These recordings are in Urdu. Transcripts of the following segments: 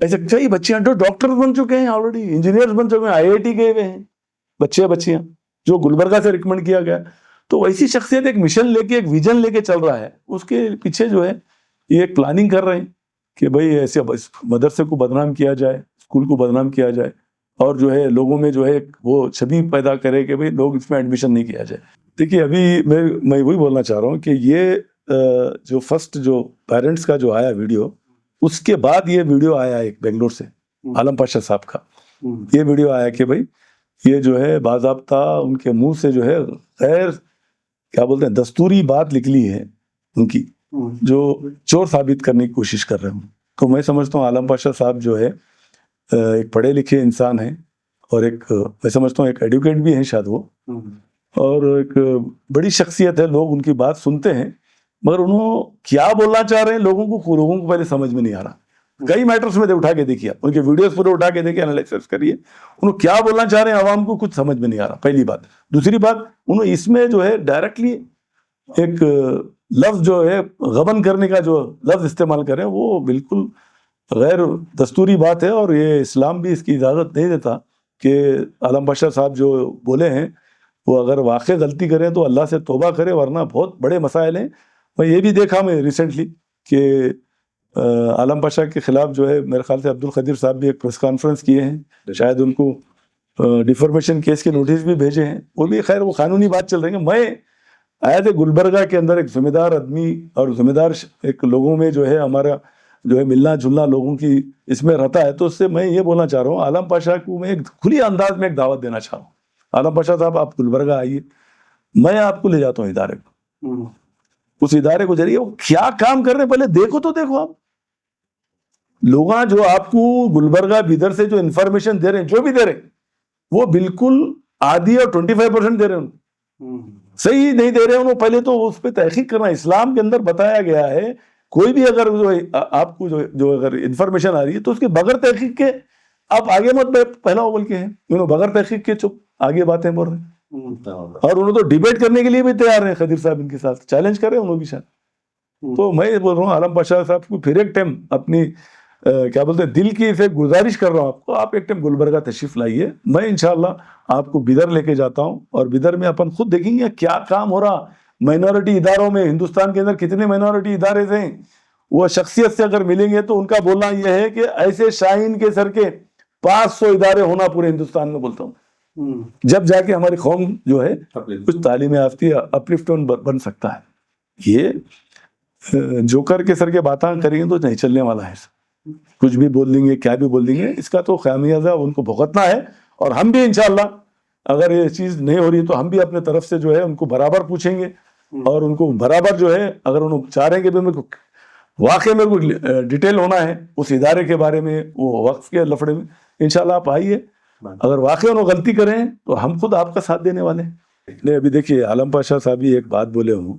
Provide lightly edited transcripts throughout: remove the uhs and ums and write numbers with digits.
ایسے کئی بچیاں جو ڈاکٹر بن چکے ہیں آلریڈی, انجینئرز بن چکے ہیں, IIT گئے ہوئے ہیں بچیاں جو گلبرگہ سے ریکمنڈ کیا گیا. تو ویسی شخصیت ایک مشن لے کے, ایک ویژن لے کے چل رہا ہے, اس کے پیچھے جو ہے یہ ایک پلاننگ کر رہے ہیں کہ بھائی ایسے مدرسے کو بدنام کیا جائے, اسکول کو بدنام کیا جائے, اور جو ہے لوگوں میں جو ہے وہ چھبی پیدا کرے کہ بھئی لوگ اس میں ایڈمیشن نہیں کیا جائے. دیکھیے ابھی میں وہی بولنا چاہ رہا ہوں کہ یہ جو فرسٹ جو پیرنٹس کا جو آیا ویڈیو, اس کے بعد یہ ویڈیو آیا ایک بنگلور سے عالم پاشا صاحب کا. یہ ویڈیو آیا کہ بھئی یہ جو ہے باضابطہ ان کے منہ سے جو ہے غیر کیا بولتے ہیں دستوری بات نکلی ہے ان کی, جو چور ثابت کرنے کی کوشش کر رہے ہوں. تو میں سمجھتا ہوں عالم پاشا صاحب جو ہے ایک پڑھے لکھے انسان ہیں, اور ایک میں سمجھتا ہوں ایک ایڈوکیٹ بھی ہیں شاید وہ, اور ایک بڑی شخصیت ہے, لوگ ان کی بات سنتے ہیں, مگر انہوں کیا بولنا چاہ رہے ہیں لوگوں کو پہلے سمجھ میں نہیں آ رہا. کئی میٹرز میں اٹھا کے دیکھیے, ان کے ویڈیوز پورے اٹھا کے دیکھیے, انالیسس کریے, انہوں کیا بولنا چاہ رہے ہیں عوام کو کچھ سمجھ میں نہیں آ رہا, پہلی بات. دوسری بات, انہوں اس میں جو ہے ڈائریکٹلی ایک لفظ جو ہے غبن کرنے کا جو لفظ استعمال کریں وہ بالکل غیر دستوری بات ہے, اور یہ اسلام بھی اس کی اجازت نہیں دیتا کہ عالم پاشا صاحب جو بولے ہیں وہ اگر واقع غلطی کریں تو اللہ سے توبہ کرے, ورنہ بہت بڑے مسائل ہیں. میں یہ بھی دیکھا میں ریسنٹلی کہ عالم پاشا کے خلاف جو ہے میرے خیال سے عبد القدیر صاحب بھی ایک پریس کانفرنس کیے ہیں, شاید ان کو ڈیفارمیشن کیس کے نوٹس بھی بھیجے ہیں, وہ بھی خیر وہ قانونی بات چل رہی ہے. میں آیا تھے گلبرگہ کے اندر ایک ذمہ دار آدمی اور ذمہ دار ایک لوگوں میں جو ہے ہمارا جو ہے ملنا جلنا لوگوں کی اس میں رہتا ہے, تو اس سے میں یہ بولنا چاہ رہا ہوں عالم پاشا کو میں ایک کھلی انداز میں ایک دعوت دینا چاہ رہا ہوں. عالم پاشا صاحب آپ گلبرگہ آئیے, میں آپ کو لے جاتا ہوں ادارے کو, اس ادارے کو ذریعے وہ کیا کام کر رہے ہیں پہلے دیکھو تو دیکھو. آپ لوگ جو آپ کو گلبرگہ بیدر سے جو انفارمیشن دے رہے ہیں, جو بھی دے رہے ہیں, وہ بالکل آدھی اور 25% دے رہے ہیں, صحیح نہیں دے رہے ہیں. پہلے تو اس پہ تحقیق کرنا. اسلام کے اندر بتایا گیا ہے کوئی بھی اگر آپ کو جو اگر انفارمیشن آ رہی ہے تو اس کے بغیر تحقیق کے آپ آگے مت پہلا بول کے ہیں, انہوں بغیر تحقیق کے چپ آگے باتیں بول رہے ہیں, اور انہوں تو ڈیبیٹ کرنے کے لیے بھی تیار ہیں خدیر صاحب ان کے ساتھ, چیلنج کرے انہوں بھی شاید. تو میں بول رہا ہوں عالم پاشا صاحب کو پھر ایک ٹائم اپنی کیا بولتے ہیں دل کی سے گزارش کر رہا ہوں آپ کو, آپ ایک ٹائم گلبرگہ تشریف لائیے, میں انشاءاللہ آپ کو بیدر لے کے جاتا ہوں, اور بیدر میں اپن خود دیکھیں گے کیا کام ہو رہا. مائنورٹی اداروں میں ہندوستان کے اندر کتنے مائنورٹی ادارے ہیں, وہ شخصیت سے اگر ملیں گے تو ان کا بولنا یہ ہے کہ ایسے شاہین کے سر کے 500 ادارے ہونا پورے ہندوستان میں, بولتا ہوں, جب جا کے ہماری قوم جو ہے کچھ تعلیم یافتی اپلفٹ بن سکتا ہے. یہ جوکر کے سر کے باتیں کریں گے تو نہیں چلنے والا ہے, کچھ بھی بول دیں گے, کیا بھی بول دیں گے, اس کا تو خمیازہ ان کو بھگتنا ہے. اور ہم بھی انشاءاللہ اگر یہ چیز نہیں ہو رہی تو ہم بھی اپنے طرف سے جو ہے ان کو برابر پوچھیں گے, اور ان کو برابر جو ہے اگر انہوں چاہ رہے ہیں کہ میرے کو واقعی میرے کو ڈیٹیل ہونا ہے اس ادارے کے بارے میں, وہ وقف کے لفڑے میں, انشاءاللہ آپ آئیے. اگر واقعی انہوں غلطی کریں تو ہم خود آپ کا ساتھ دینے والے ہیں. نہیں ابھی دیکھیے عالم پاشا صاحب بھی ایک بات بولے ہوں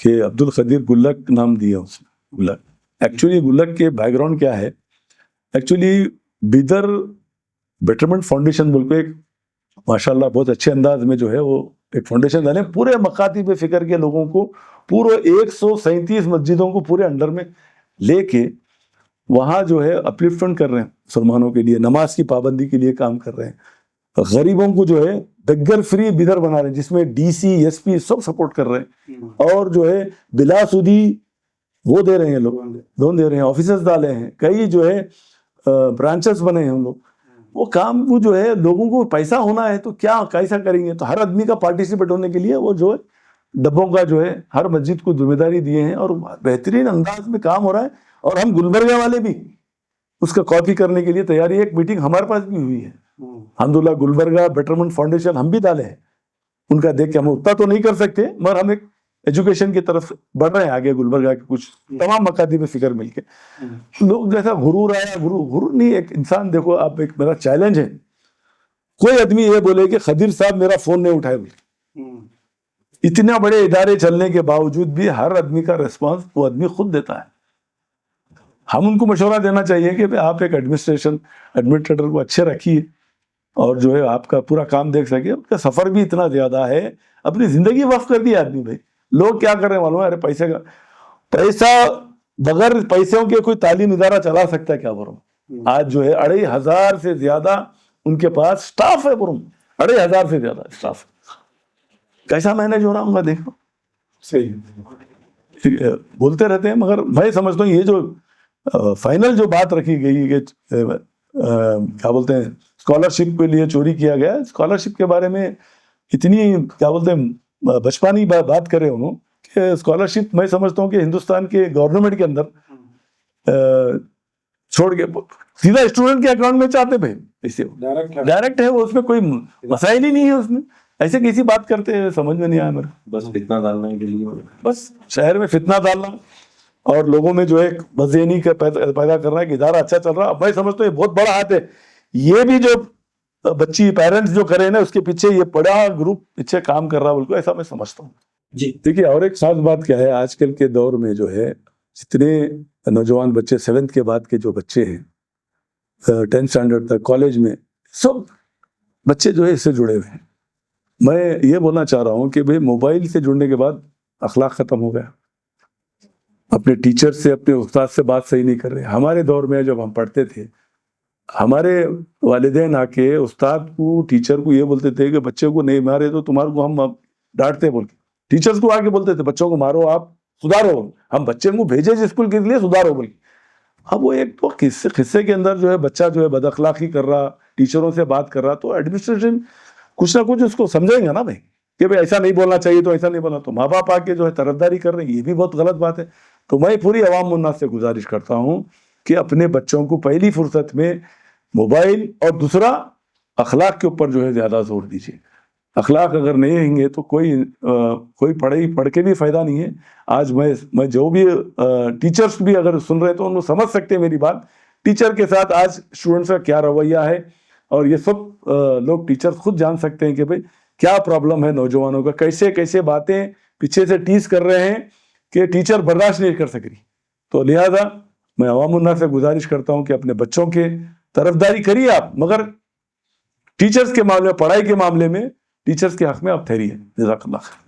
کہ عبد القدیر گلک نام دیا اس نے, گلک. ایکچولی گلک کے بیک گراؤنڈ کیا ہے, ایکچولی بیدر بیٹرمنٹ فاؤنڈیشن بول کے ایک ماشاءاللہ بہت اچھے انداز میں جو ہے وہ ایک فاؤنڈیشن ڈالے, پورے مکاتب فکر کے لوگوں کو, پورے 137 مسجدوں کو پورے انڈر میں لے کے وہاں جو ہے اپلفٹمنٹ کر رہے ہیں, مسلمانوں کے لیے نماز کی پابندی کے لیے کام کر رہے ہیں, غریبوں کو جو ہے بگر فری بیدر بنا رہے ہیں, جس میں DC SP سب سپورٹ کر رہے ہیں, اور جو ہے بلا سودی وہ دے رہے ہیں, لوگ لون دے رہے ہیں, آفیسز ڈالے ہیں, کئی جو ہے برانچز بنے ہیں ہم لوگ. وہ کام کو جو ہے لوگوں کو پیسہ ہونا ہے تو کیا کیسا کریں گے, تو ہر آدمی کا پارٹیسپیٹ ہونے کے لیے وہ جو ہے ڈبوں کا جو ہے ہر مسجد کو ذمہ داری دیے ہیں, اور بہترین انداز میں کام ہو رہا ہے. اور ہم گلبرگہ والے بھی اس کا کاپی کرنے کے لیے تیاری ہے. ایک میٹنگ ہمارے پاس بھی ہوئی ہے الحمدللہ, گلبرگہ بیٹرمنٹ فاؤنڈیشن ہم بھی ڈالے ہیں, ان کا دیکھ کے ہم اتنا تو نہیں کر سکتے, مگر ہم ایک ایجوکیشن کی طرف بڑھ رہے ہیں آگے گلبرگہ کے کچھ تمام مکاتب فکر مل کے. لوگ جیسا غرور آیا, غرور نہیں, ایک انسان دیکھو آپ, ایک میرا چیلنج ہے, کوئی آدمی یہ بولے کہ خدیر صاحب میرا فون نہیں اٹھائے بولے, اتنا بڑے ادارے چلنے کے باوجود بھی ہر آدمی کا ریسپانس وہ آدمی خود دیتا ہے. ہم ان کو مشورہ دینا چاہیے کہ آپ ایک ایڈمنسٹریٹر کو اچھے رکھیے, اور جو ہے آپ کا پورا کام دیکھ سکے. ان کا سفر بھی اتنا زیادہ ہے, اپنی زندگی وقف کر دی آدمی. بھائی لوگ کیا کر رہے ہیں معلوم ہے, ارے پیسہ بغیر پیسوں کے کوئی تعلیم ادارہ چلا سکتا ہے کیا, برو آج جو ہے 2500 سے زیادہ ان کے پاس سٹاف ہے، 2500 سے زیادہ سٹاف. کیسا مینج ہو رہا ہوں گا دیکھو. صحیح بولتے رہتے ہیں، مگر میں سمجھتا ہوں یہ جو فائنل جو بات رکھی گئی کہ کیا بولتے ہیں اسکالرشپ کے لیے چوری کیا گیا، اسکالرشپ کے بارے میں اتنی کیا بولتے ہیں بچپانی بات کرے انہوں کہ اسکالرشپ میں سمجھتا ہوں کہ ہندوستان کے گورنمنٹ کے اندر چھوڑ کے سیدھا اسٹوڈنٹ کے اکاؤنٹ میں چاہتے بھائی اسے ڈائریکٹ ہے وہ، اس میں کوئی مسائل ہی نہیں ہے. اس میں ایسے کیسی بات کرتے ہیں سمجھ میں نہیں آیا میرے. بس فتنہ ڈالنے کے لیے، بس شہر میں فتنہ ڈالنا اور لوگوں میں جو ہے بد ذہنی پیدا کرنا ہے کہ ادارہ اچھا چل رہا. اب میں سمجھتا ہوں یہ بہت بڑا ہاتھ ہے. یہ بھی جو بچی پیرنٹس جو کرے نا اس کے پیچھے یہ بڑا گروپ پیچھے کام کر رہا ہے، بالکل ایسا میں سمجھتا ہوں. جی دیکھیے اور ایک خاص بات کیا ہے، آج کل کے دور میں جو ہے جتنے نوجوان بچے 7th کے بعد کے جو بچے ہیں 10th اسٹینڈرڈ تک کالج میں، سب بچے جو ہے اس سے جڑے ہوئے ہیں. میں یہ بولنا چاہ رہا ہوں کہ بھئی موبائل سے جڑنے کے بعد اخلاق ختم ہو گیا. اپنے ٹیچر سے اپنے استاد سے بات صحیح نہیں کر رہے. ہمارے دور میں جب ہم پڑھتے تھے ہمارے والدین آ کے استاد کو ٹیچر کو یہ بولتے تھے کہ بچے کو نہیں مارے تو تمہارے کو ہم ڈانٹتے بول کے. ٹیچرز کو آ کے بولتے تھے بچوں کو مارو آپ سدھارو، ہم بچے کو بھیجے اسکول کے لیے سدھارو بول کے. اب وہ ایک تو قصے کے اندر جو ہے بچہ جو ہے بد اخلاقی کر رہا، ٹیچروں سے بات کر رہا، تو ایڈمنسٹریشن کچھ نہ کچھ اس کو سمجھیں گا نا بھائی کہ بھائی ایسا نہیں بولنا چاہیے تو ایسا نہیں بولنا. تو ماں باپ آ کے جو ہے طرفداری کر رہے ہیں، یہ بھی بہت غلط بات ہے. تو میں پوری عوام الناس سے گزارش کرتا ہوں کہ اپنے بچوں کو پہلی فرصت میں موبائل اور دوسرا اخلاق کے اوپر جو ہے زیادہ زور دیجیے. اخلاق اگر نہیں رہیں گے تو کوئی پڑھ کے بھی فائدہ نہیں ہے. آج میں جو بھی ٹیچرز بھی اگر سن رہے تو ان کو سمجھ سکتے ہیں میری بات. ٹیچر کے ساتھ آج اسٹوڈنٹس کا کیا رویہ ہے، اور یہ سب لوگ ٹیچرز خود جان سکتے ہیں کہ بھئی کیا پرابلم ہے نوجوانوں کا، کیسے باتیں پیچھے سے ٹیز کر رہے ہیں کہ ٹیچر برداشت نہیں کر سک رہی. تو لہذا میں عوام الناس سے گزارش کرتا ہوں کہ اپنے بچوں کے طرفداری کریے آپ، مگر ٹیچرز کے معاملے، پڑھائی کے معاملے میں ٹیچرز کے حق میں آپ ٹھہریے. جزاک اللہ خیر.